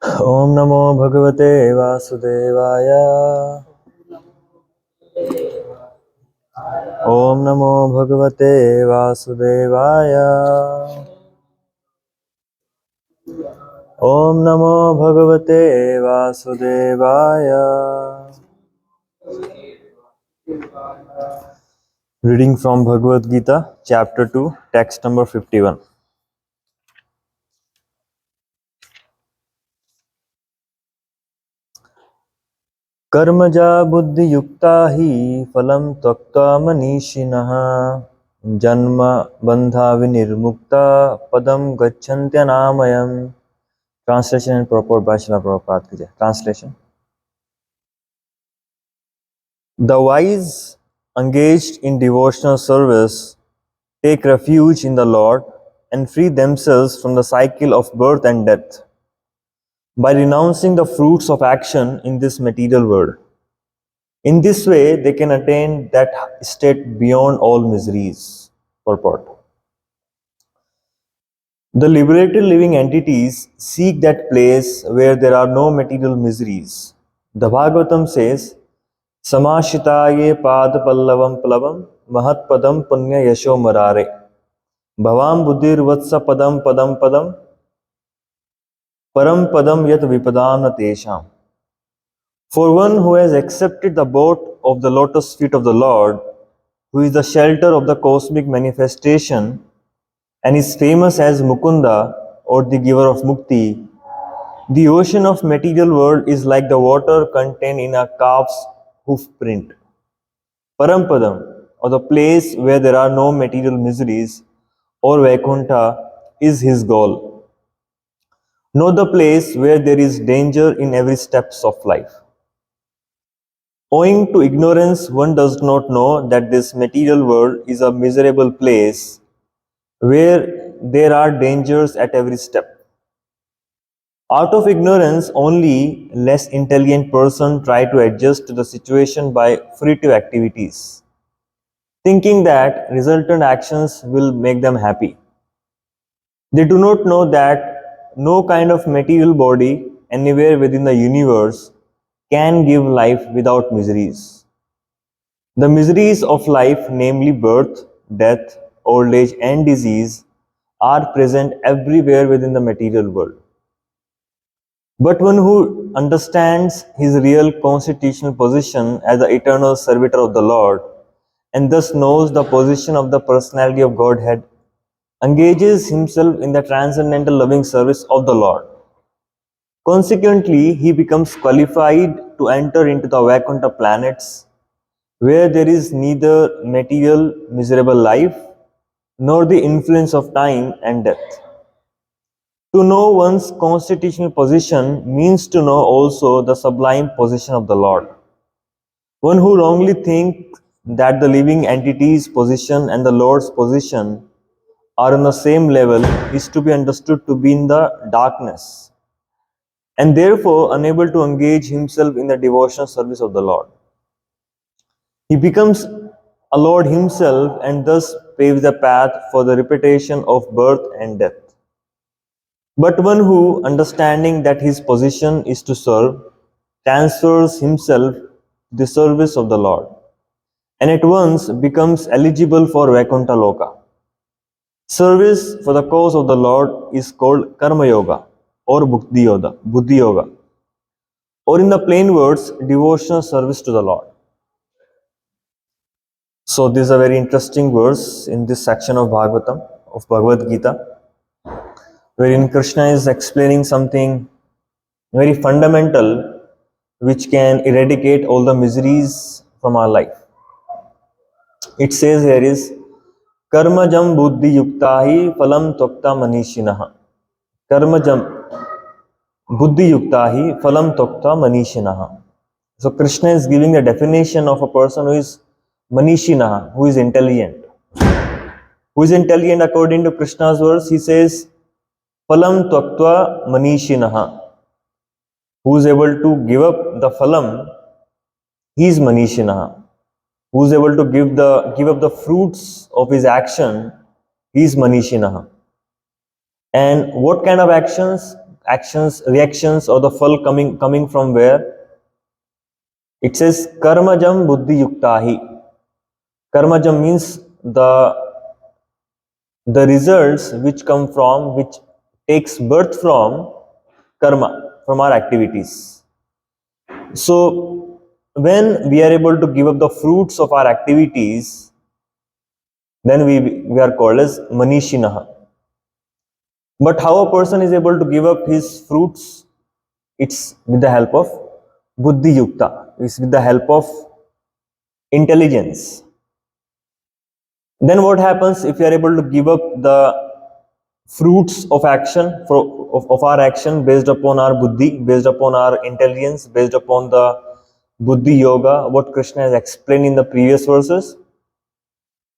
Om Namo Bhagavate Vasudevaya. Om Namo Bhagavate Vasudevaya. Om Namo Bhagavate Vasudevaya. Reading from Bhagavad Gita, chapter 2, text number 51. Karmaja buddhi yukta hi phalam tvakta manishinah janma bandha vinirmukta padam gacchantyanāmayam. Translation and purport by Srila Prabhupada ki jai. Translation. The wise engaged in devotional service take refuge in the Lord and free themselves from the cycle of birth and death by renouncing the fruits of action in this material world. In this way, they can attain that state beyond all miseries. Purport. The liberated living entities seek that place where there are no material miseries. The Bhagavatam says, Samashitaye pad pallavam plavam mahatpadam punya yasho marare bhavam buddhir vatsa padam padam padam param padam yat vipadam natesham. For one who has accepted the abode of the lotus feet of the Lord, who is the shelter of the cosmic manifestation and is famous as Mukunda or the giver of Mukti, the ocean of material world is like the water contained in a calf's hoof print. Parampadam, or the place where there are no material miseries, or Vaikuntha, is his goal. Know the place where there is danger in every steps of life. Owing to ignorance, one does not know that this material world is a miserable place where there are dangers at every step. Out of ignorance, only less intelligent person try to adjust to the situation by fruitive activities, thinking that resultant actions will make them happy. They do not know that no kind of material body anywhere within the universe can give life without miseries. The miseries of life, namely birth, death, old age, and disease, are present everywhere within the material world. But one who understands his real constitutional position as the eternal servitor of the Lord, and thus knows the position of the personality of Godhead, engages himself in the transcendental loving service of the Lord. Consequently, he becomes qualified to enter into the Vaikuntha planets, where there is neither material miserable life nor the influence of time and death. To know one's constitutional position means to know also the sublime position of the Lord. One who wrongly thinks that the living entity's position and the Lord's position are on the same level is to be understood to be in the darkness and therefore unable to engage himself in the devotional service of the Lord. He becomes a Lord himself and thus paves the path for the repetition of birth and death. But one who, understanding that his position is to serve, transfers himself to the service of the Lord, and at once becomes eligible for Vaikuntha Loka. Service for the cause of the Lord is called Karma Yoga or Buddhi Yoga, or in the plain words, devotional service to the Lord. So this is a very interesting verse in this section of Bhagavatam, of Bhagavad Gita, wherein Krishna is explaining something very fundamental which can eradicate all the miseries from our life. It says here is Karmajam buddhi yuktahi phalam tvakta manishinaha. Karmajam buddhi yuktahi phalam tvakta manishinaha. So Krishna is giving a definition of a person who is manishinaha, who is intelligent. Who is intelligent according to Krishna's words? He says phalam tvakta manishinaha. Who is able to give up the phalam, he is manishinaha. Who is able to give up the fruits of his action, he is manishinaha. And what kind of actions? actions, reactions, or the fall coming from where? It says karmajam buddhi yuktahi. Karmajam means the results which come from, which takes birth from karma, from our activities. So when we are able to give up the fruits of our activities, then we are called as manishinaha. But how a person is able to give up his fruits? It's with the help of buddhi yukta. It's with the help of intelligence. Then what happens if we are able to give up the fruits of action, of our action, based upon our buddhi, based upon our intelligence, based upon the buddhi yoga, what Krishna has explained in the previous verses?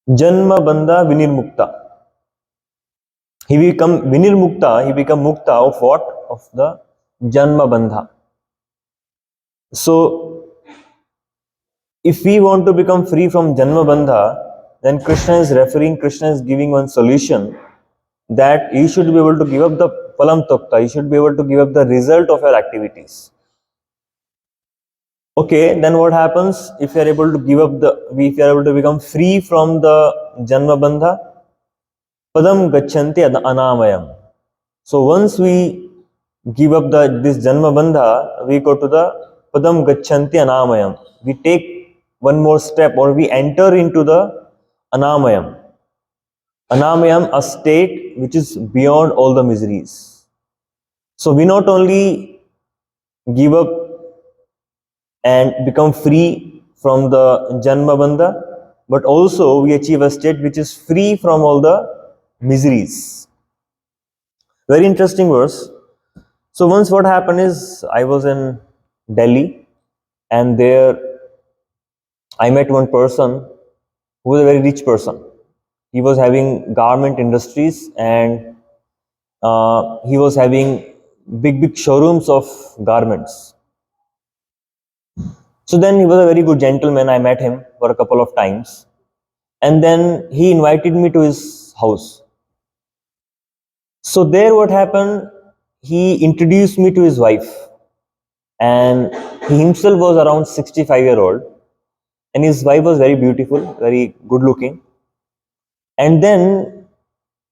Janma bandha vinirmukta. He become vinirmukta, he become mukta of what? Of the janma bandha. So if we want to become free from janma bandha, then Krishna is giving one solution, that you should be able to give up the palam tokta, you should be able to give up the result of your activities. Okay, then what happens if you are able to give up if you are able to become free from the janma bandha? Padam gachanti anamayam. So once we give up this janma bandha, we go to the padam gachanti anamayam. We take one more step, or we enter into the anamayam. Anamayam, a state which is beyond all the miseries. So we not only give up and become free from the janma bandha, but also we achieve a state which is free from all the miseries. Very interesting verse. So once what happened is, I was in Delhi, and there I met one person who was a very rich person. He was having garment industries, and he was having big showrooms of garments. So then he was a very good gentleman. I met him for a couple of times, and then he invited me to his house. So there what happened, he introduced me to his wife, and he himself was around 65-year-old, and his wife was very beautiful, very good looking. And then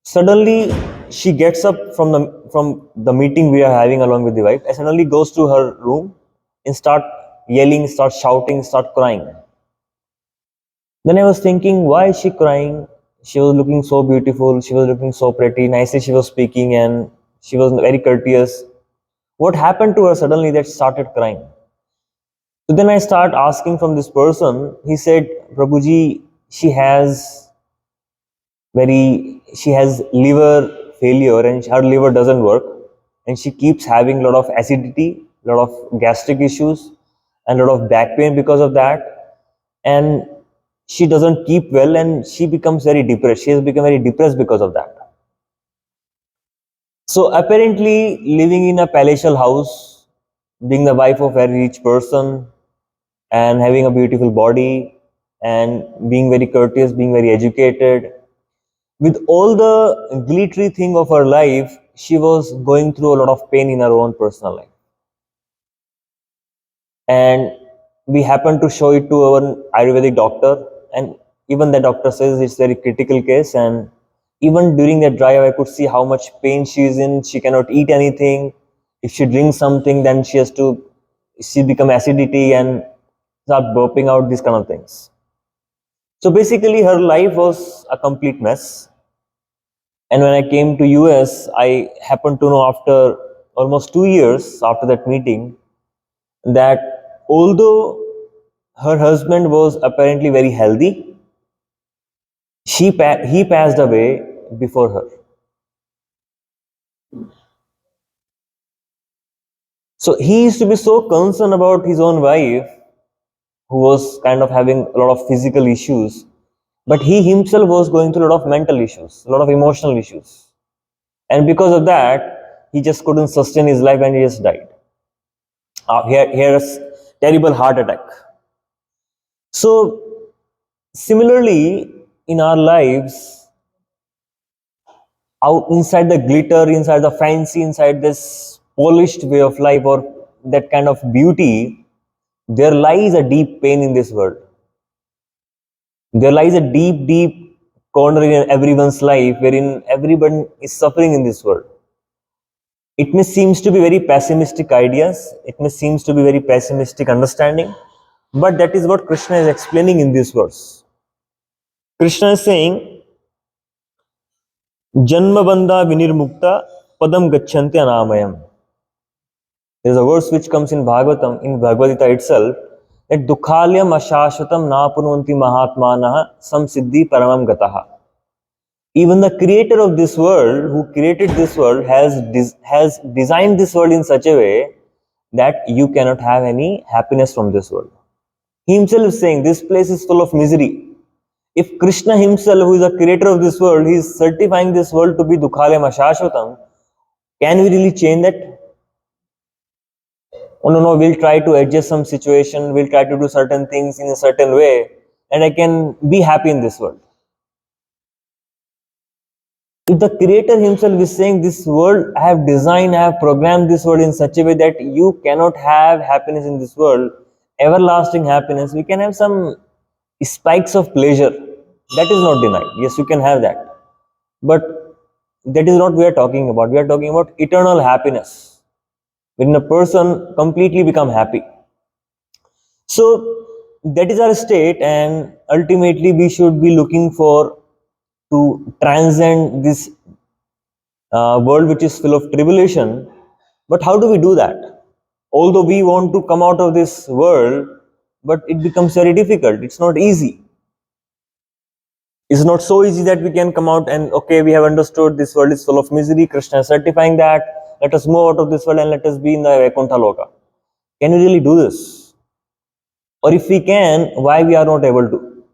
suddenly she gets up from the meeting we are having along with the wife, and suddenly goes to her room and start yelling, start shouting, start crying. Then I was thinking, why is she crying? She was looking so beautiful, she was looking so pretty, nicely she was speaking, and she was very courteous. What happened to her suddenly that she started crying? So then I start asking from this person. He said, Prabhuji, she has liver failure, and her liver doesn't work, and she keeps having a lot of acidity, a lot of gastric issues, and a lot of back pain because of that. And she doesn't keep well, and she becomes very depressed. She has become very depressed because of that. So apparently, living in a palatial house, being the wife of a very rich person, and having a beautiful body, and being very courteous, being very educated, with all the glittery thing of her life, she was going through a lot of pain in her own personal life. And we happened to show it to our Ayurvedic doctor, and even the doctor says it's very critical case. And even during that drive, I could see how much pain she is in. She cannot eat anything. If she drinks something, then she become acidity and start burping out these kind of things. So basically, her life was a complete mess. And when I came to US, I happened to know after almost 2 years after that meeting, that although her husband was apparently very healthy, he passed away before her. So he used to be so concerned about his own wife, who was kind of having a lot of physical issues, but he himself was going through a lot of mental issues, a lot of emotional issues. And because of that, he just couldn't sustain his life, and he just died. He had a terrible heart attack. So similarly, in our lives, out inside the glitter, inside the fancy, inside this polished way of life or that kind of beauty, there lies a deep pain in this world. There lies a deep, deep corner in everyone's life wherein everyone is suffering in this world. It may seems to be very pessimistic ideas, it may seems to be very pessimistic understanding, but that is what Krishna is explaining in this verse. Krishna is saying, Janma bandha vinirmukta padam gachanti anamayam. There is a verse which comes in Bhagavatam, in Bhagavad Gita itself, that dukhalyam ashashvatam napunvanti mahatmanah samsiddhi paramam gataha. Even the creator of this world, who created this world, has designed this world in such a way that you cannot have any happiness from this world. He himself is saying this place is full of misery. If Krishna himself, who is the creator of this world, he is certifying this world to be dukhalyam ashashvatam, can we really change that? Oh no, we'll try to adjust some situation, we'll try to do certain things in a certain way, and I can be happy in this world. If the creator himself is saying this world, I have designed, I have programmed this world in such a way that you cannot have happiness in this world, everlasting happiness, we can have some spikes of pleasure. That is not denied. Yes, you can have that. But that is not what we are talking about. We are talking about eternal happiness. When a person completely become happy. So that is our state, and ultimately we should be looking for to transcend this world which is full of tribulation. But how do we do that? Although we want to come out of this world, but it becomes very difficult. It's not easy. It's not so easy that we can come out and, okay, we have understood this world is full of misery. Krishna is certifying that. Let us move out of this world and let us be in the Vaikuntha Loka. Can we really do this? Or if we can, why we are not able to?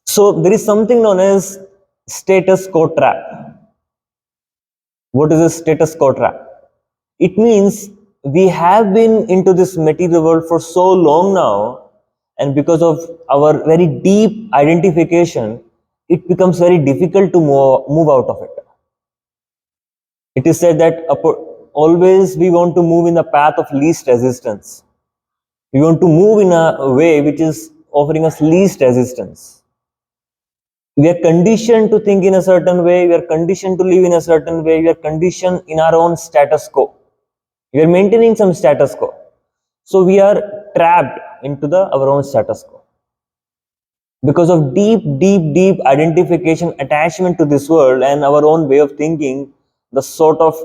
So there is something known as status quo trap. What is a status quo trap? It means we have been into this material world for so long now, and because of our very deep identification, it becomes very difficult to move out of it. It is said that always we want to move in the path of least resistance. We want to move in a way which is offering us least resistance. We are conditioned to think in a certain way, we are conditioned to live in a certain way, we are conditioned in our own status quo. We are maintaining some status quo. So we are trapped into our own status quo. Because of deep, deep, deep identification, attachment to this world and our own way of thinking, the sort of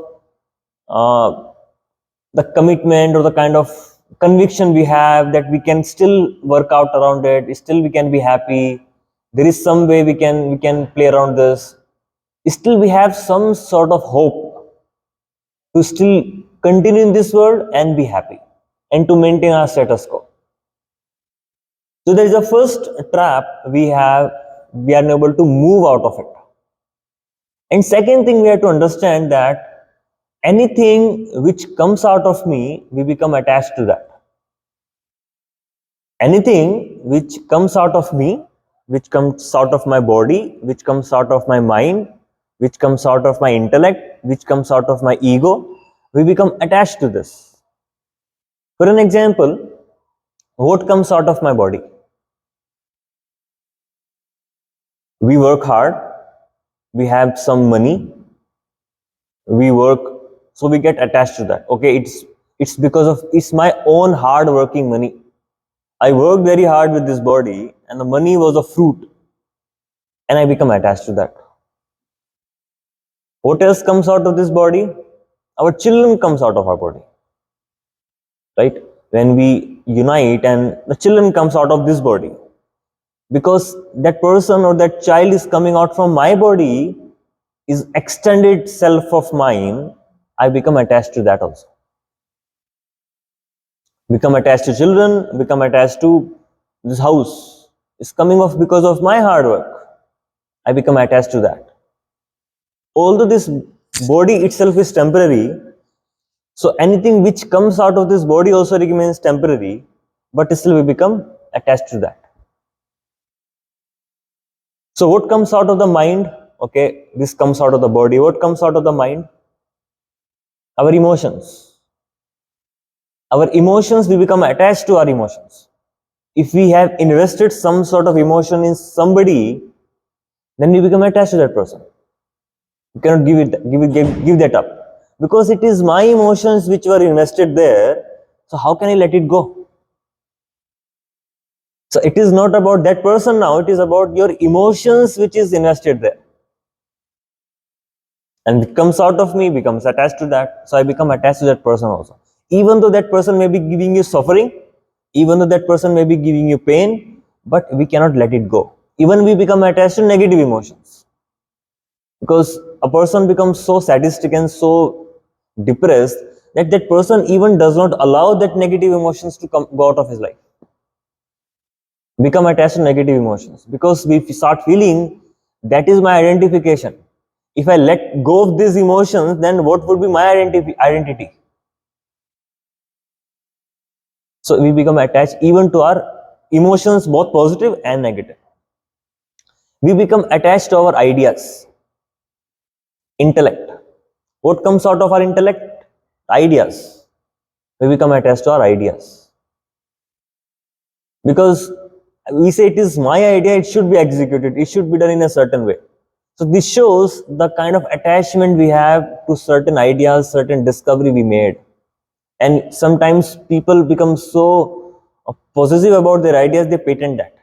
the commitment or the kind of conviction we have that we can still work out around it, still we can be happy. There is some way we can play around this. Still we have some sort of hope to still continue in this world and be happy and to maintain our status quo. So there is a first trap we are unable to move out of it. And second thing, we have to understand that anything which comes out of me, we become attached to that. Anything which comes out of me, which comes out of my body, which comes out of my mind, which comes out of my intellect, which comes out of my ego, we become attached to this. For an example, what comes out of my body? We work hard, we have some money, we work, so we get attached to that. Okay, it's because of it's my own hard working money. I worked very hard with this body and the money was a fruit, and I become attached to that. What else comes out of this body? Our children comes out of our body, right? When we unite and the children comes out of this body, because that person or that child is coming out from my body, is extended self of mine, I become attached to that also. Become attached to children, become attached to this house. It's coming off because of my hard work. I become attached to that. Although this body itself is temporary, so anything which comes out of this body also remains temporary, but still we become attached to that. So what comes out of the mind? Okay, this comes out of the body. What comes out of the mind? Our emotions. Our emotions, we become attached to our emotions. If we have invested some sort of emotion in somebody, then we become attached to that person. You cannot give that up, because it is my emotions which were invested there. So how can I let it go? So it is not about that person now, it is about your emotions which is invested there. And it comes out of me, becomes attached to that. So I become attached to that person also. Even though that person may be giving you suffering, even though that person may be giving you pain, but we cannot let it go. Even we become attached to negative emotions. Because a person becomes so sadistic and so depressed that that person even does not allow that negative emotions to go out of his life. Become attached to negative emotions, because we start feeling that is my identification. If I let go of these emotions, then what would be my identity? So we become attached even to our emotions, both positive and negative. We become attached to our ideas, intellect. What comes out of our intellect? Ideas. We become attached to our ideas, because we say it is my idea, it should be executed, it should be done in a certain way. So this shows the kind of attachment we have to certain ideas, certain discovery we made. And sometimes people become so possessive about their ideas, they patent that.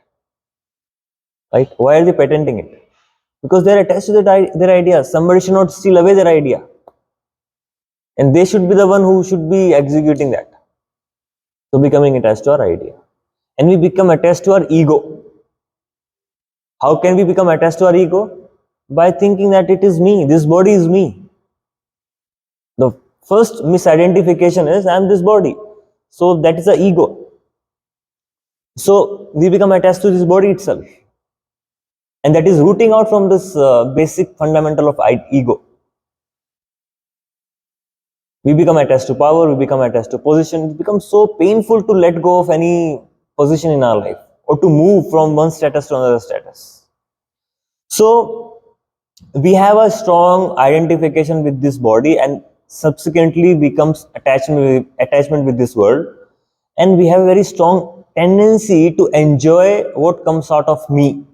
Right? Why are they patenting it? Because they're attached to their ideas. Somebody should not steal away their idea. And they should be the one who should be executing that. So becoming attached to our idea. And we become attached to our ego. How can we become attached to our ego? By thinking that it is me, this body is me. The first misidentification is I am this body. So that is the ego. So we become attached to this body itself. And that is rooting out from this basic fundamental of ego. We become attached to power, we become attached to position. It becomes so painful to let go of any position in our life, or to move from one status to another status. So we have a strong identification with this body, and subsequently becomes attachment with this world. And we have a very strong tendency to enjoy what comes out of me.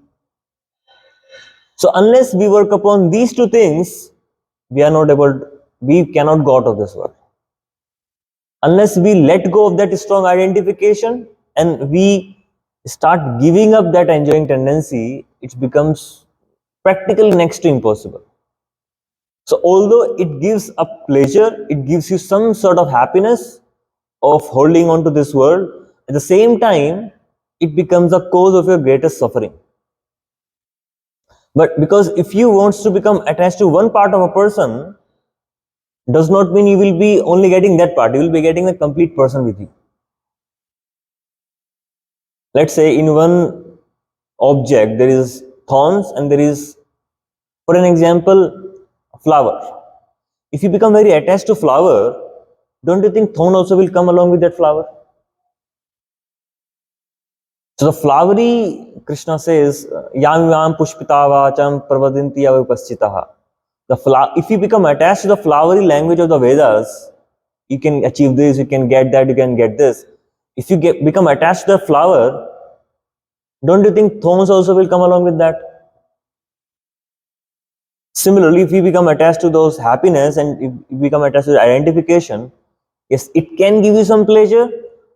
So unless we work upon these two things, we cannot go out of this world. Unless we let go of that strong identification and we start giving up that enjoying tendency, it becomes practically next to impossible. So although it gives a pleasure, it gives you some sort of happiness of holding on to this world, at the same time, it becomes a cause of your greatest suffering. But because if you want to become attached to one part of a person, does not mean you will be only getting that part, you will be getting the complete person with you. Let's say in one object there is thorns and there is, for an example, a flower. If you become very attached to flower, don't you think thorn also will come along with that flower? So the flowery, Krishna says, yam yam pushpita vacham pravadinti avapaschitaha. If you become attached to the flowery language of the Vedas, you can achieve this, you can get that, you can get this. If you become attached to the flower, don't you think thorns also will come along with that? Similarly, if we become attached to those happiness and if we become attached to the identification, yes, it can give you some pleasure,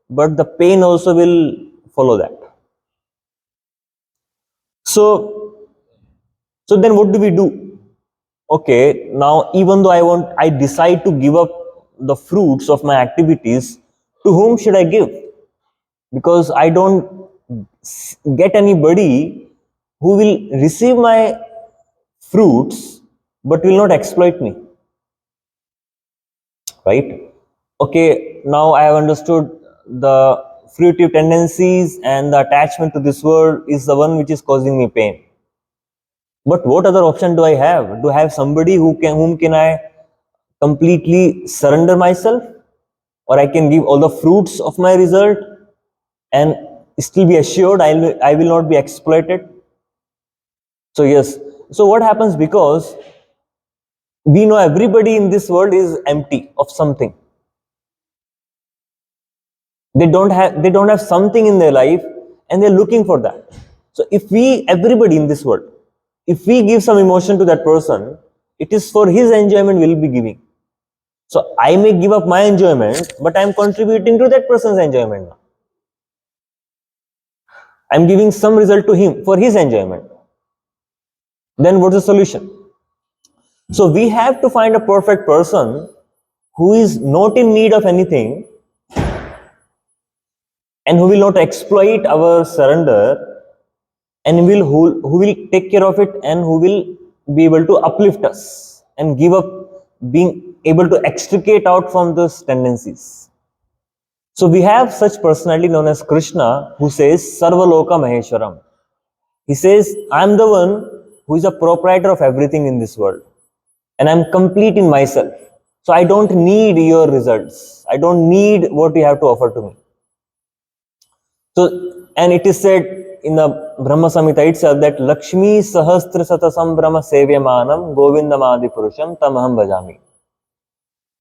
but the pain also will follow that. So, so then what do we do? Okay, now even though I decide to give up the fruits of my activities, to whom should I give? Because I don't get anybody who will receive my fruits but will not exploit me, right? Okay, now I have understood the fruitive tendencies and the attachment to this world is the one which is causing me pain. But what other option do I have? Do I have somebody whom can I completely surrender myself, or I can give all the fruits of my result and still be assured I will not be exploited? So yes, so what happens, because We know everybody in this world is empty of something. They don't have something in their life, and they're looking for that. So if we, everybody in this world, if we give some emotion to that person, it is for his enjoyment we'll be giving. So I may give up my enjoyment, but I'm contributing to that person's enjoyment now. I'm giving some result to him for his enjoyment. Then what's the solution? So we have to find a perfect person who is not in need of anything, and who will not exploit our surrender, and who will take care of it, and who will be able to uplift us and give up being able to extricate out from those tendencies. So we have such personality known as Krishna, who says Sarvaloka Maheshwaram. He says, I'm the one who is a proprietor of everything in this world, and I'm complete in myself. So I don't need your results. I don't need what you have to offer to me. So, and it is said in the Brahma Samhita itself that Lakshmi Sahastra Satasam Brahma Sevyamanam Govindamadi Purusham Tamaham Bhajami.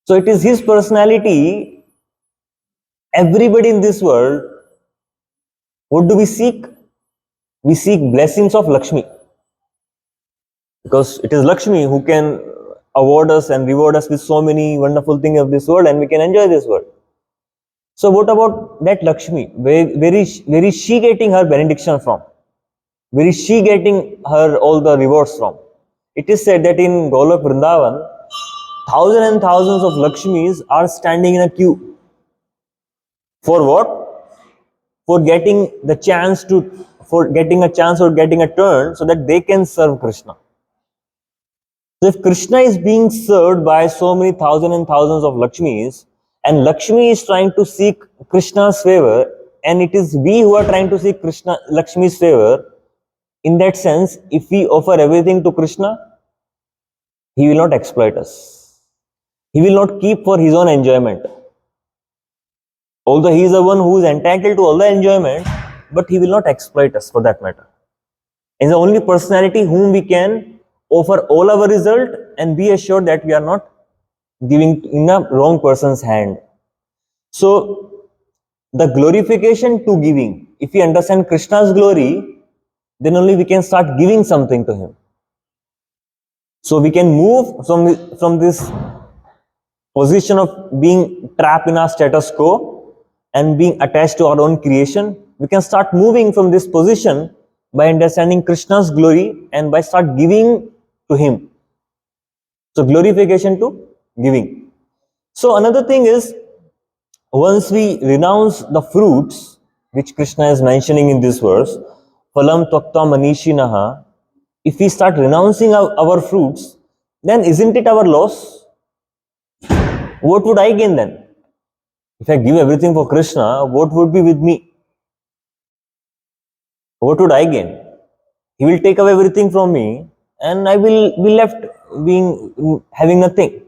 So it is his personality. Everybody in this world, what do we seek? We seek blessings of Lakshmi, because it is Lakshmi who can award us and reward us with so many wonderful things of this world, and we can enjoy this world. So what about that Lakshmi? Where is she getting her benediction from? Where is she getting her all the rewards from? It is said that in Golok Vrindavan, thousands and thousands of Lakshmis are standing in a queue. For what? For getting the chance to, for getting a chance or getting a turn so that they can serve Krishna. So if Krishna is being served by so many thousands and thousands of Lakshmis, and Lakshmi is trying to seek Krishna's favor, and it is we who are trying to seek Krishna Lakshmi's favor, in that sense, if we offer everything to Krishna, he will not exploit us. He will not keep for his own enjoyment. Although he is the one who is entitled to all the enjoyment, but he will not exploit us for that matter. And the only personality whom we can offer all our result and be assured that we are not giving in a wrong person's hand. So the glorification to giving, if we understand Krishna's glory, then only we can start giving something to him. So we can move from this position of being trapped in our status quo and being attached to our own creation. We can start moving from this position by understanding Krishna's glory and by start giving to him. So glorification to giving. So another thing is, once we renounce the fruits which Krishna is mentioning in this verse, phalam tvakta manishinaha, if we start renouncing our fruits, then isn't it our loss? What would I gain then? If I give everything for Krishna, what would be with me? What would I gain? He will take away everything from me, and I will be left having nothing.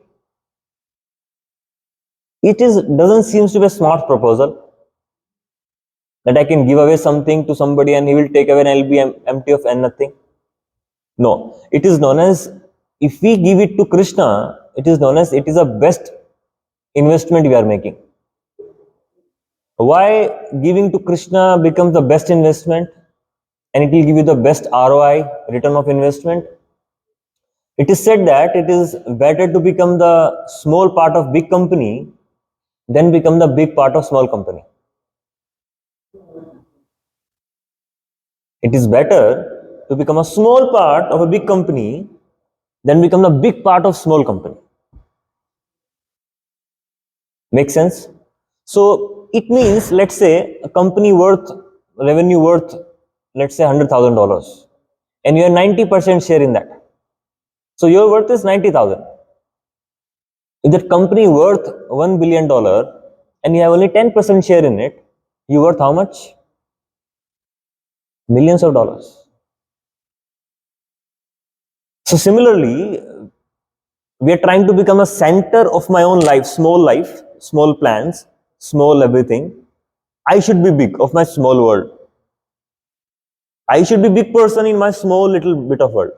It doesn't seem to be a smart proposal that I can give away something to somebody and he will take away and I'll be empty of and nothing. No, it is known as, if we give it to Krishna, it is known as it is the best investment we are making. Why giving to Krishna becomes the best investment and it will give you the best ROI, return of investment? It is said that it is better to become the small part of big company than become the big part of small company. It is better to become a small part of a big company than become the big part of small company. Make sense? So it means, let's say a company revenue worth, let's say $100,000, and you have 90% share in that. So your worth is 90,000. If that company worth $1 billion and you have only 10% share in it, you worth how much? Millions of dollars. So similarly, we are trying to become a center of my own life, small plans, small everything. I should be big of my small world. I should be big person in my small little bit of world.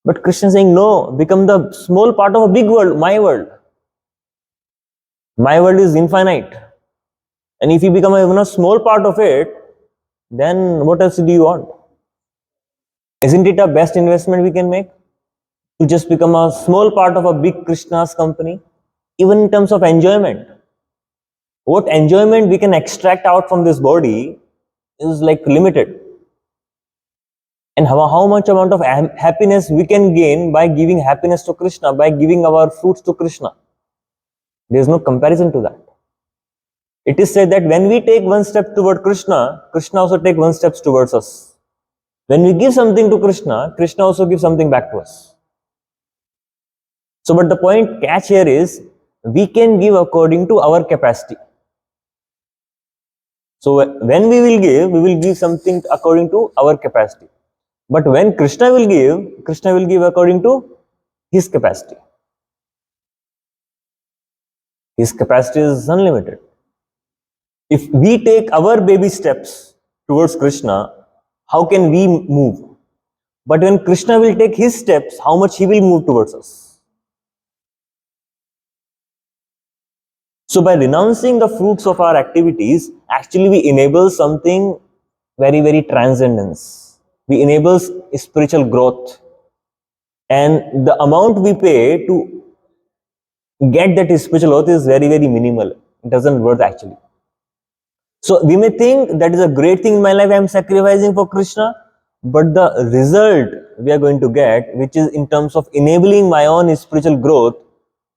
But Krishna is saying, no, become the small part of a big world, my world. My world is infinite. And if you become even a small part of it, then what else do you want? Isn't it a best investment we can make? To just become a small part of a big Krishna's company? Even in terms of enjoyment. What enjoyment we can extract out from this body is like limited. And how much amount of happiness we can gain by giving happiness to Krishna, by giving our fruits to Krishna. There is no comparison to that. It is said that when we take one step toward Krishna, Krishna also takes one step towards us. When we give something to Krishna, Krishna also gives something back to us. So, but the point catch here is, we can give according to our capacity. So, when we will give something according to our capacity. But when Krishna will give according to his capacity. His capacity is unlimited. If we take our baby steps towards Krishna, how can we move? But when Krishna will take his steps, how much he will move towards us? So by renouncing the fruits of our activities, actually we enable something very, very transcendence. We enable spiritual growth. And the amount we pay to get that spiritual growth is very, very minimal. It doesn't worth actually. So we may think that is a great thing in my life, I am sacrificing for Krishna, but the result we are going to get, which is in terms of enabling my own spiritual growth,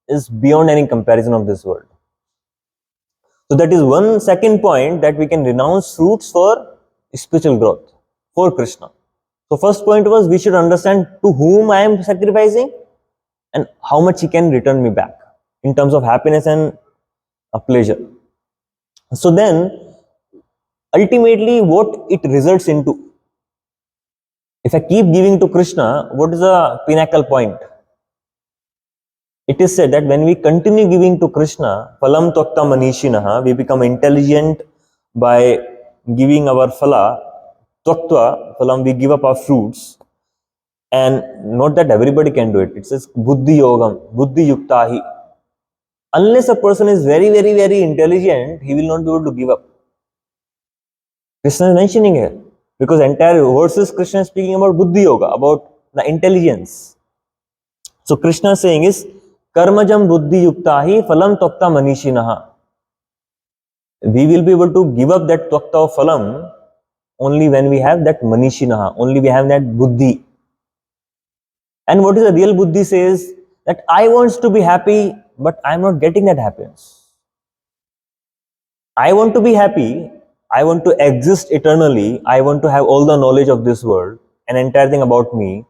is beyond any comparison of this world. So that is one second point, that we can renounce fruits for spiritual growth, for Krishna. So first point was, we should understand to whom I am sacrificing and how much he can return me back in terms of happiness and pleasure. So then, ultimately what it results into, if I keep giving to Krishna, what is the pinnacle point? It is said that when we continue giving to Krishna, phalam tvakta manishinaha, we become intelligent by giving our phala, tvaktva, phalam, we give up our fruits. And not that everybody can do it. It says buddhi yogam, buddhi yuktahi. Unless a person is very, very, very intelligent, he will not be able to give up. Krishna is mentioning here, because entire verses Krishna is speaking about buddhi yoga, about the intelligence. So Krishna is saying is, karmajam buddhi yuktahi phalam tvakta manishinaha. We will be able to give up that tvakta of phalam only when we have that manishinaha, only we have that buddhi. And what is the real buddhi says, that I want to be happy, but I am not getting that happiness. I want to be happy, I want to exist eternally, I want to have all the knowledge of this world, an entire thing about me,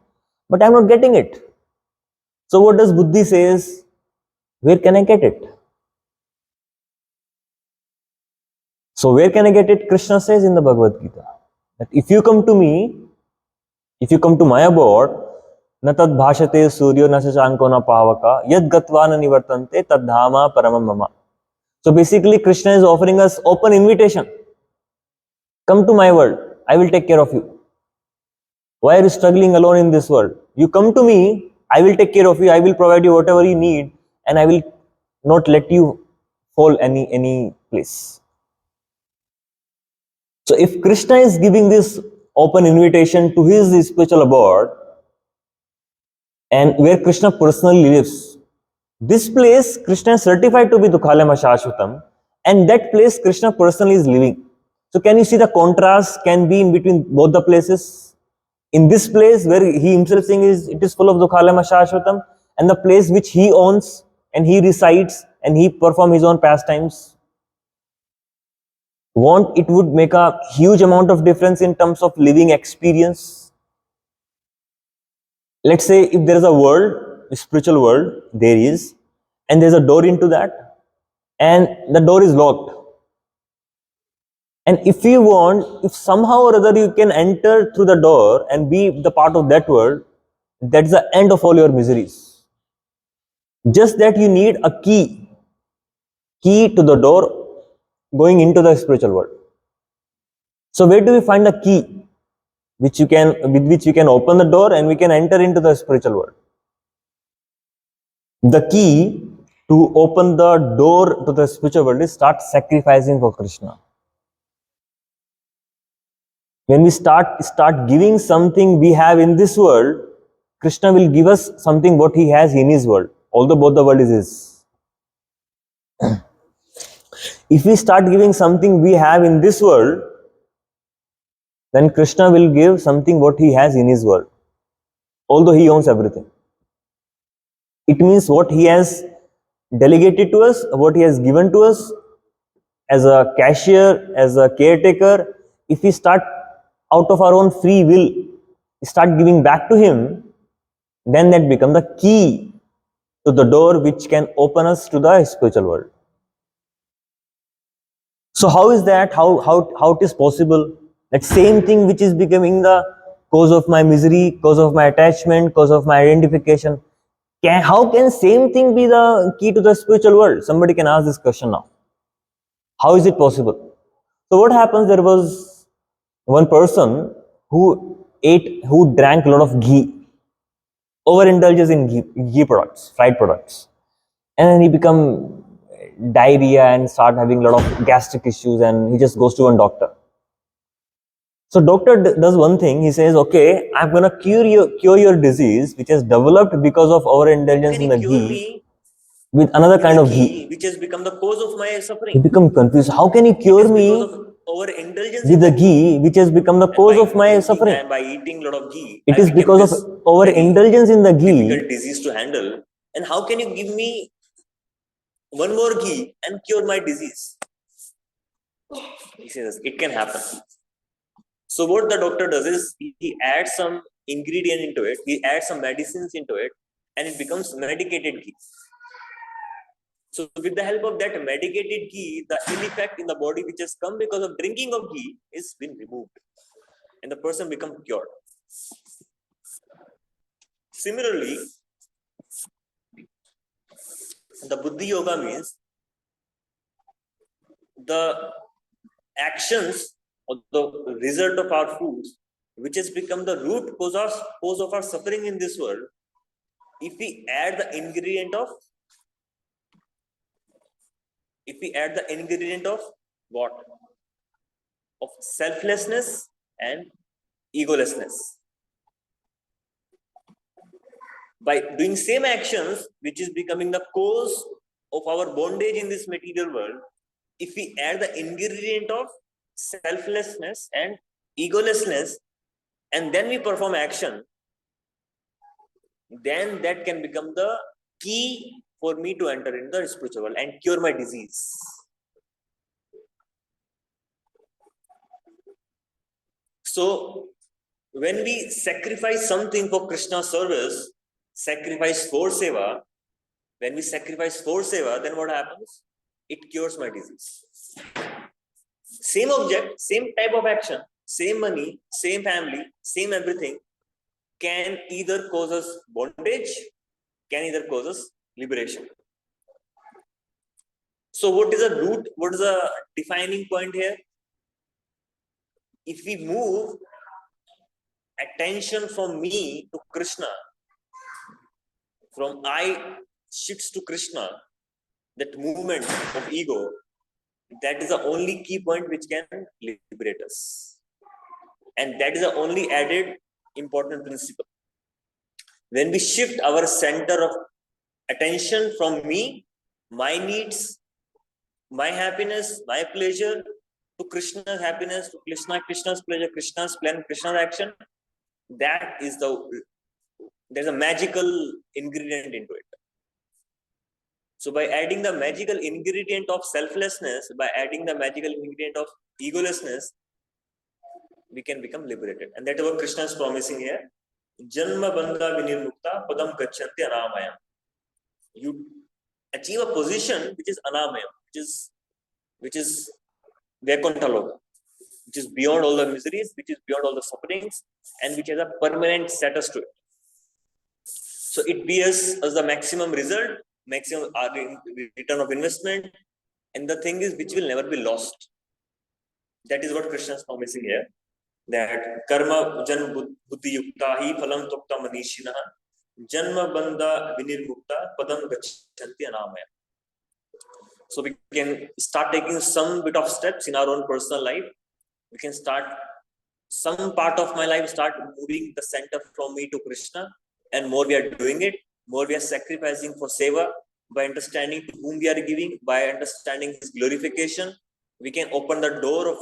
but I am not getting it. So what does buddhi says? Where can I get it? So where can I get it? Krishna says in the Bhagavad Gita, that if you come to me, if you come to my abode, na tad bhashate suryo na shashanko na pavaka yad gatva na nivartante tad dhama paramam mama. So basically Krishna is offering us open invitation. Come to my world, I will take care of you. Why are you struggling alone in this world? You come to me, I will take care of you, I will provide you whatever you need, and I will not let you fall any place. So if Krishna is giving this open invitation to his spiritual abode, and where Krishna personally lives, this place Krishna is certified to be Dukhalema Shashvatam, and that place Krishna personally is living. So can you see the contrast can be in between both the places? In this place where he himself saying is, it is full of Dukhalema Shashvatam, and the place which he owns and he resides and he performs his own pastimes, it would make a huge amount of difference in terms of living experience. Let's say if there is a world, a spiritual world, there is, and there's a door into that, and the door is locked. And if you want, if somehow or other you can enter through the door and be the part of that world, that's the end of all your miseries. Just that you need a key to the door going into the spiritual world. So where do we find the key? with which we can open the door and we can enter into the spiritual world. The key to open the door to the spiritual world is start sacrificing for Krishna. When we start giving something we have in this world, Krishna will give us something what he has in his world, although both the world is his. If we start giving something we have in this world, then Krishna will give something what he has in his world, although he owns everything. It means what he has delegated to us, what he has given to us as a cashier, as a caretaker, if we start out of our own free will, start giving back to him, then that becomes the key to the door which can open us to the spiritual world. So how is that? How it is possible? That same thing which is becoming the cause of my misery, cause of my attachment, cause of my identification. How can same thing be the key to the spiritual world? Somebody can ask this question now. How is it possible? So what happens? There was one person who drank a lot of ghee, overindulges in ghee products, fried products, and then he become diarrhea and start having a lot of gastric issues, and he just goes to one doctor. So doctor does one thing. He says, "Okay, I'm gonna cure your disease, which has developed because of overindulgence in the ghee, with another kind of ghee, which has become the cause of my suffering." He become confused. How can you cure me with the ghee, which has become the cause of my suffering? And by eating a lot of ghee, it is because of overindulgence in the ghee. Difficult disease to handle. And how can you give me one more ghee and cure my disease? He says it can happen. So what the doctor does is he adds some ingredient into it, he adds some medicines into it, and it becomes medicated ghee. So with the help of that medicated ghee, the ill effect in the body which has come because of drinking of ghee is been removed, and the person becomes cured. Similarly, the Buddhi Yoga means the actions or the result of our foods, which has become the root cause of our suffering in this world. If we add the ingredient of what? Of selflessness and egolessness. By doing same actions, which is becoming the cause of our bondage in this material world, if we add the ingredient of selflessness and egolessness, and then we perform action, then that can become the key for me to enter into the spiritual world and cure my disease. So when we sacrifice something for Krishna's service, sacrifice for seva, when we sacrifice for seva, then what happens? It cures my disease. Same object, same type of action, same money, same family, same everything can either cause us bondage, can either cause us liberation. So what is the root? What is the defining point here? If we move attention from me to Krishna, from I shifts to Krishna, that movement of ego, that is the only key point which can liberate us. And that is the only added important principle. When we shift our center of attention from me, my needs, my happiness, my pleasure, to Krishna's happiness, to Krishna's pleasure, Krishna's plan, Krishna's action, there's a magical ingredient into it. So by adding the magical ingredient of selflessness, by adding the magical ingredient of egolessness, we can become liberated. And that is what Krishna is promising here. Janma bandha vinirmukta padam gachanti anamayam. You achieve a position which is anamayam, which is Vaikuntha Loka, which is beyond all the miseries, which is beyond all the sufferings, and which has a permanent status to it. So it bears as the maximum result, maximum return of investment, and the thing is which will never be lost. That is what Krishna is promising here. that karma jan buddhi yukta hi phalam tukta manishina janma bandha vinirmukta padam gachanti anamaya. So we can start taking some bit of steps in our own personal life. We can start some part of my life, start moving the center from me to Krishna, and more we are doing it, more we are sacrificing for seva, by understanding to whom we are giving, by understanding his glorification, we can open the door of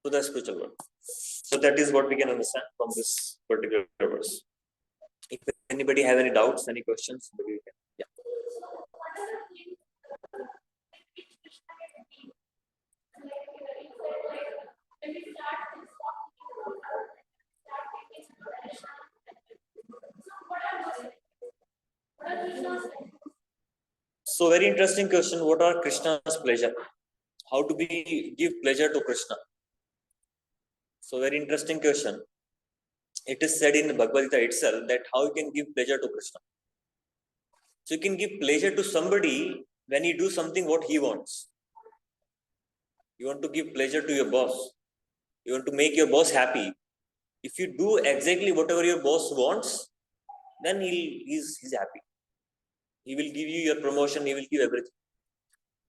to the spiritual world. So that is what we can understand from this particular verse. If anybody have any doubts, any questions, maybe we can. Yeah. So very interesting question. What are Krishna's pleasure? How do we give pleasure to Krishna? So very interesting question. It is said in Bhagavad Gita itself that how you can give pleasure to Krishna. So you can give pleasure to somebody when you do something what he wants. You want to give pleasure to your boss. You want to make your boss happy. If you do exactly whatever your boss wants, then he's happy. He will give you your promotion. He will give everything.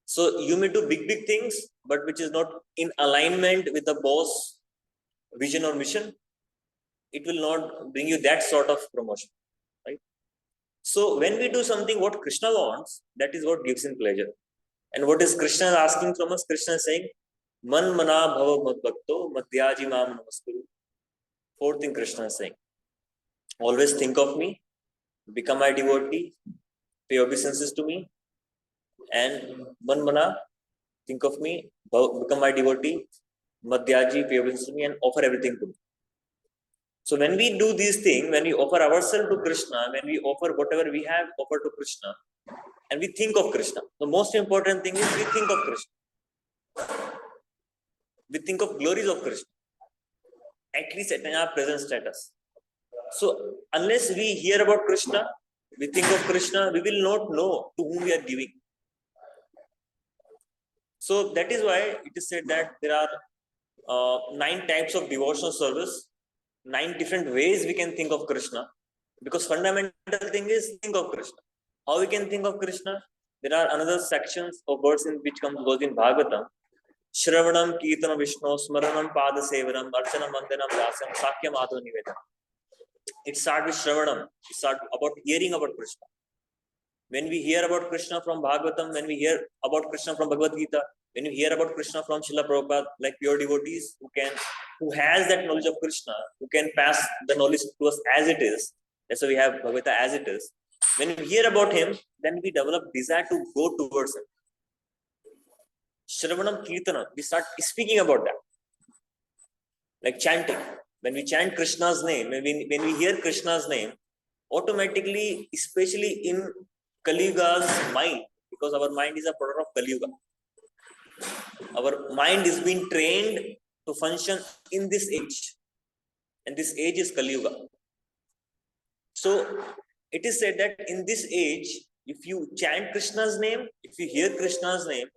So you may do big things, but which is not in alignment with the boss vision or mission, it will not bring you that sort of promotion, right? So when we do something what Krishna wants, that is what gives him pleasure. And what is Krishna asking from us? Krishna is saying, Man mana bhava mad bhakto madhyaji mam namaskuru. Fourth thing Krishna is saying, always think of me, become my devotee, pay obeisances to me, and man mana, think of me, become my devotee, madhyaji, pay obeisances to me, and offer everything to me. So when we do these things, when we offer ourselves to Krishna, when we offer whatever we have offered to Krishna, and we think of Krishna, the most important thing is we think of Krishna. We think of glories of Krishna, at least at our present status. So unless we hear about Krishna, we think of Krishna, we will not know to whom we are giving. So that is why it is said that there are 9 types of devotional service, 9 different ways we can think of Krishna, because fundamental thing is think of Krishna. How we can think of Krishna? There are another sections of words in which goes in Bhagavatam. Shravanam, Kirtanam, Vishnu, Smaranam, Pada Sevaram, Archanam, Vandanam, Dasam, Sakyam, Adho Nivedam. It starts with Shravanam. It starts about hearing about Krishna. When we hear about Krishna from Bhagavatam, when we hear about Krishna from Bhagavad Gita, when we hear about Krishna from Srila Prabhupada, like pure devotees who has that knowledge of Krishna, who can pass the knowledge to us as it is. That's why we have Bhagavad Gita as it is. When we hear about him, then we develop desire to go towards him. Shravanam Kirtanam, we start speaking about that. Like chanting. When we chant Krishna's name, when we hear Krishna's name, automatically, especially in Kali Yuga's mind, because our mind is a product of Kali Yuga. Our mind is being trained to function in this age. And this age is Kali Yuga. So it is said that in this age, if you chant Krishna's name, if you hear Krishna's name,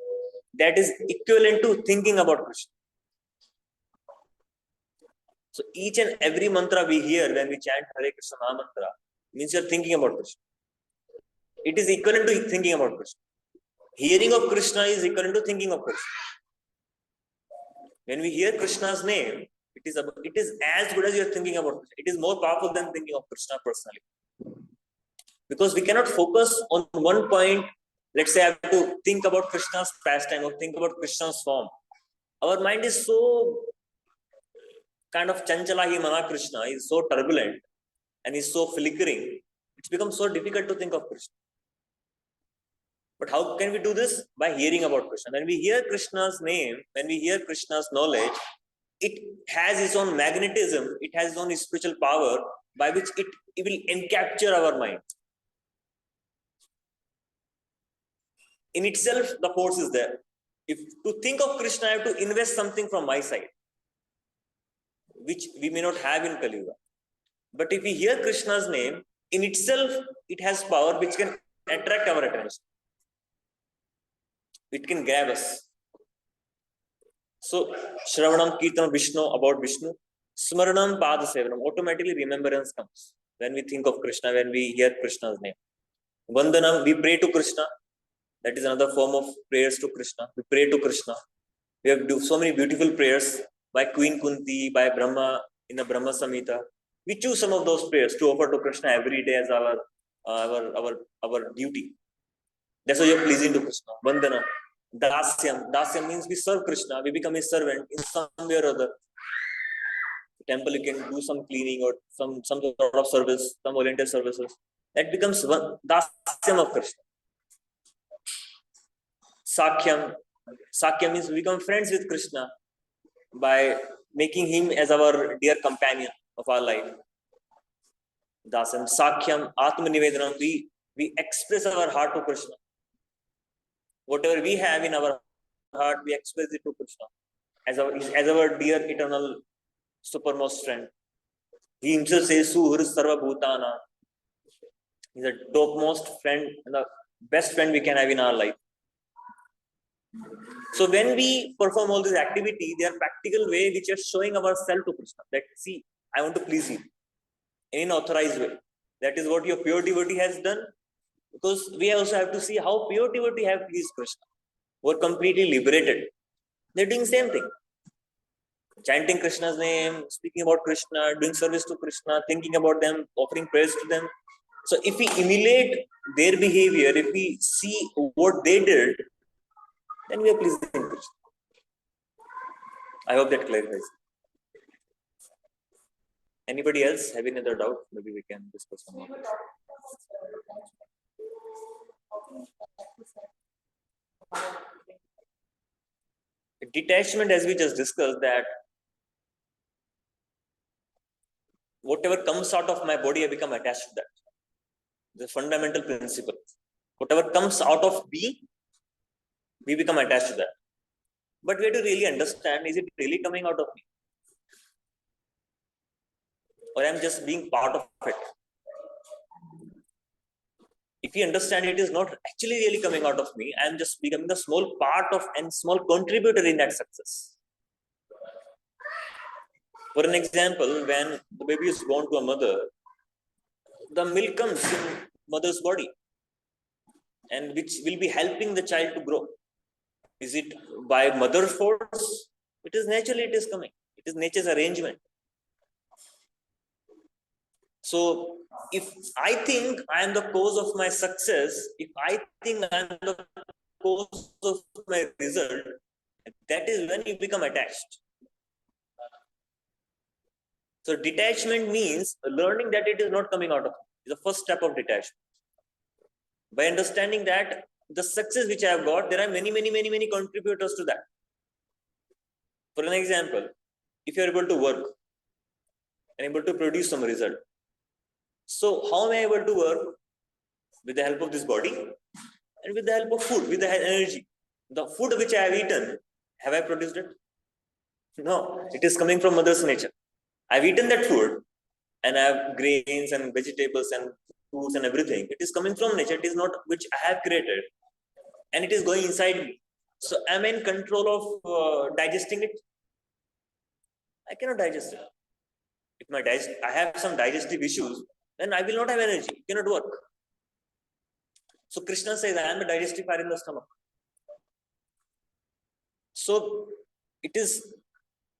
that is equivalent to thinking about Krishna. So each and every mantra we hear when we chant Hare Krishna mantra means you're thinking about Krishna. It is equivalent to thinking about Krishna. Hearing of Krishna is equivalent to thinking of Krishna. When we hear Krishna's name, it is as good as you're thinking about Krishna. It is more powerful than thinking of Krishna personally. Because we cannot focus on one point. Let's say I have to think about Krishna's pastime or think about Krishna's form. Our mind is so kind of chanchalahi mana Krishna, is so turbulent and is so flickering. It's become so difficult to think of Krishna. But how can we do this? By hearing about Krishna. When we hear Krishna's name, when we hear Krishna's knowledge, it has its own magnetism, it has its own spiritual power by which it will encapture our mind. In itself, the force is there. If to think of Krishna, I have to invest something from my side, which we may not have in Kali Yuga. But if we hear Krishna's name, in itself, it has power which can attract our attention. It can grab us. So, Shravanam, Kirtanam, Vishnu, about Vishnu. Smaranam Padasevanam, automatically remembrance comes when we think of Krishna, when we hear Krishna's name. Vandanam, we pray to Krishna. That is another form of prayers to Krishna. We pray to Krishna. We have so many beautiful prayers by Queen Kunti, by Brahma in the Brahma Samhita. We choose some of those prayers to offer to Krishna every day as our duty. That's why you're pleasing to Krishna. Vandana. Dasyam. Dasyam means we serve Krishna. We become his servant in some way or other. Temple, you can do some cleaning or some sort of service, some volunteer services. That becomes one dasyam of Krishna. Sakyam. Sakyam means we become friends with Krishna by making him as our dear companion of our life. Dasyam. Sakyam. Atmanivedanam. We express our heart to Krishna. Whatever we have in our heart, we express it to Krishna as our dear eternal supermost friend. He himself says, Suhur Sarva Bhutana. He's the topmost friend and the best friend we can have in our life. So when we perform all these activities, they are practical way which are showing ourselves to Krishna. That see, I want to please you in an authorized way. That is what your pure devotee has done. Because we also have to see how pure devotee have pleased Krishna. Were completely liberated. They're doing the same thing. Chanting Krishna's name, speaking about Krishna, doing service to Krishna, thinking about them, offering prayers to them. So if we emulate their behavior, if we see what they did, then we are pleasing Krishna. I hope that clarifies. Anybody else have any other doubt? Maybe we can discuss some more. Detachment, as we just discussed, that whatever comes out of my body, I become attached to that. The fundamental principle. Whatever comes out of me, we become attached to that. But we have to really understand, is it really coming out of me? Or I'm just being part of it? If you understand it is not actually really coming out of me, I'm just becoming the small part of and small contributor in that success. For an example, when the baby is born to a mother, the milk comes in mother's body and which will be helping the child to grow. Is it by mother force? It is naturally it is coming. It is nature's arrangement. So if I think I am the cause of my success, if I think I am the cause of my result, that is when you become attached. So detachment means learning that it is not coming out of me. It's the first step of detachment. By understanding that the success which I have got, there are many contributors to that. For an example, if you are able to work and able to produce some result, so how am I able to work? With the help of this body and with the help of food, with the energy. The food which I have eaten, have I produced it? No, it is coming from mother's nature. I've eaten that food and I have grains and vegetables and fruits and everything. It is coming from nature. It is not which I have created. And it is going inside me. So am I in control of digesting it? I cannot digest it. If I have some digestive issues, then I will not have energy. It cannot work. So Krishna says, I am a digestive fire in the stomach. So it is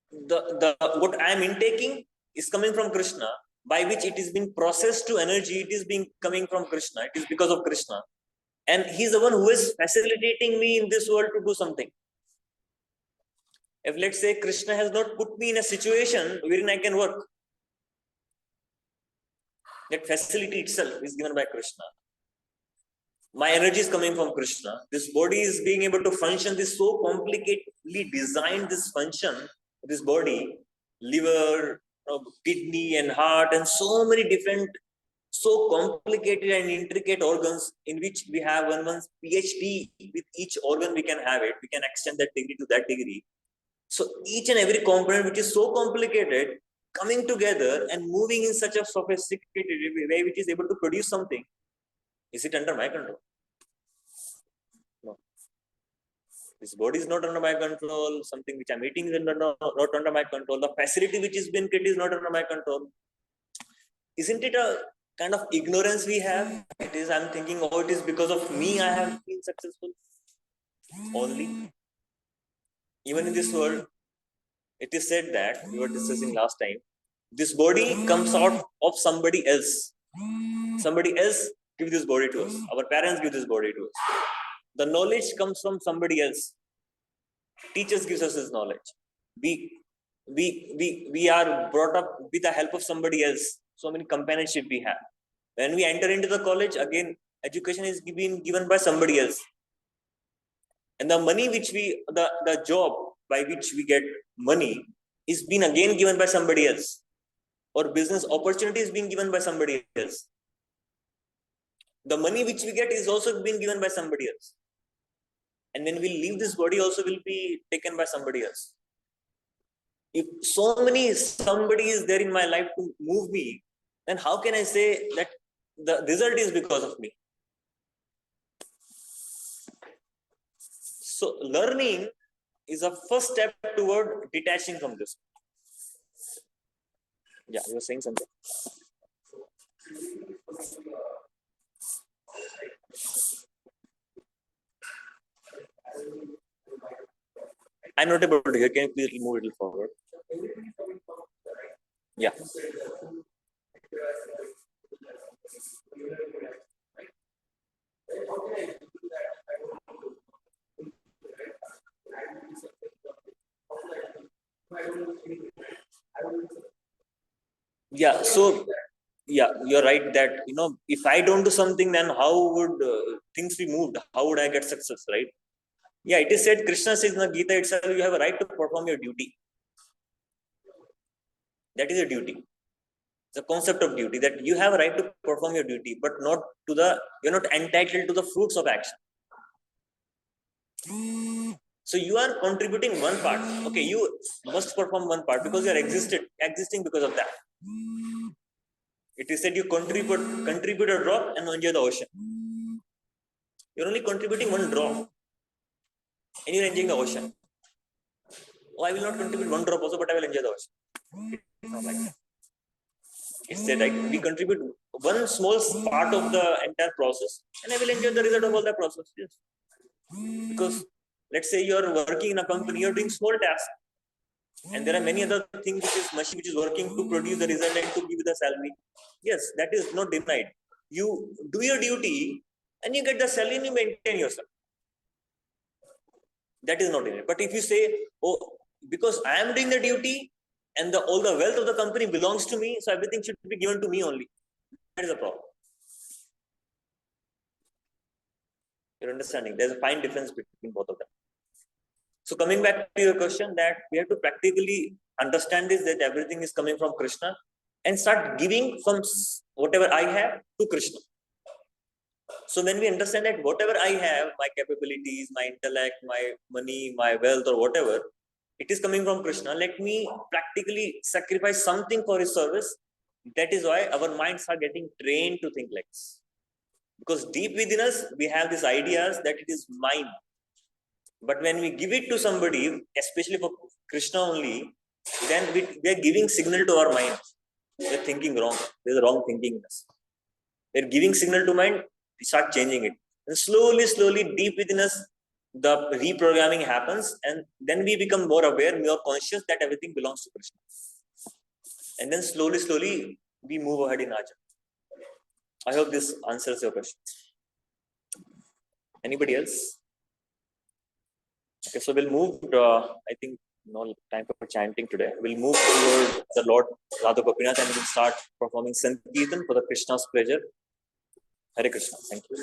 what I am intaking is coming from Krishna, by which it is being processed to energy. It is being coming from Krishna. It is because of Krishna. And he is the one who is facilitating me in this world to do something. If let's say Krishna has not put me in a situation wherein I can work, that facility itself is given by Krishna. My energy is coming from Krishna. This body is being able to function. This so complicatedly designed this function, this body, liver, kidney and heart and so many different, so complicated and intricate organs in which we have one's PhD with each organ we can have it. We can extend that degree to that degree. So each and every component which is so complicated coming together and moving in such a sophisticated way which is able to produce something. Is it under my control? No. This body is not under my control. Something which I'm eating is not under my control. The facility which is being created is not under my control. Isn't it a kind of ignorance we have? It is. I'm thinking, oh, it is because of me I have been successful. Only. Even in this world, it is said that we were discussing last time. This body comes out of somebody else. Somebody else gives this body to us. Our parents give this body to us. The knowledge comes from somebody else. Teachers gives us this knowledge. We are brought up with the help of somebody else. So many companionship we have. When we enter into the college, again, education is being given by somebody else. And the money which the job by which we get money is being again given by somebody else. Or business opportunity is being given by somebody else. The money which we get is also being given by somebody else. And when we leave this body also will be taken by somebody else. If somebody is there in my life to move me, then how can I say that the result is because of me? So learning is a first step toward detaching from this. Yeah, you were saying something. I'm not able to hear. Can you please move a little forward? Yeah. Yeah. So, yeah, you're right that, if I don't do something, then how would things be moved? How would I get success, right? Yeah, it is said, Krishna says in the Gita itself, you have a right to perform your duty. That is a duty. The concept of duty, that you have a right to perform your duty, but you're not entitled to the fruits of action. So you are contributing one part. Okay, you must perform one part because you are existing because of that. It is said you contribute a drop and enjoy the ocean. You're only contributing one drop and you're enjoying the ocean. Oh, I will not contribute one drop also, but I will enjoy the ocean. It's not like that. It's said like we contribute one small part of the entire process and I will enjoy the result of all that process. Yes. Because let's say you're working in a company, you're doing small tasks. And there are many other things machine which is working to produce the result and to give you the salary. Yes, that is not denied. You do your duty and you get the salary and you maintain yourself. That is not denied. But if you say, oh, because I am doing the duty and all the wealth of the company belongs to me, so everything should be given to me only. That is a problem. You're understanding? There's a fine difference between both of them. So coming back to your question, that we have to practically understand this, that everything is coming from Krishna and start giving from whatever I have to Krishna. So when we understand that whatever I have, my capabilities, my intellect, my money, my wealth or whatever, it is coming from Krishna, let me practically sacrifice something for his service. That is why our minds are getting trained to think like this. Because deep within us, we have these ideas that it is mine. But when we give it to somebody, especially for Krishna only, then we are giving signal to our mind. We're thinking wrong. There's a wrong thinking in us. We're giving signal to mind, we start changing it. And slowly, deep within us, the reprogramming happens, and then we become more aware, more conscious that everything belongs to Krishna. And then slowly, we move ahead in our journey. I hope this answers your question. Anybody else? Okay, so we'll move. I think no time for chanting today. We'll move toward the Lord Radha Gopinath and we'll start performing Sankirtan for the Krishna's pleasure. Hare Krishna. Thank you.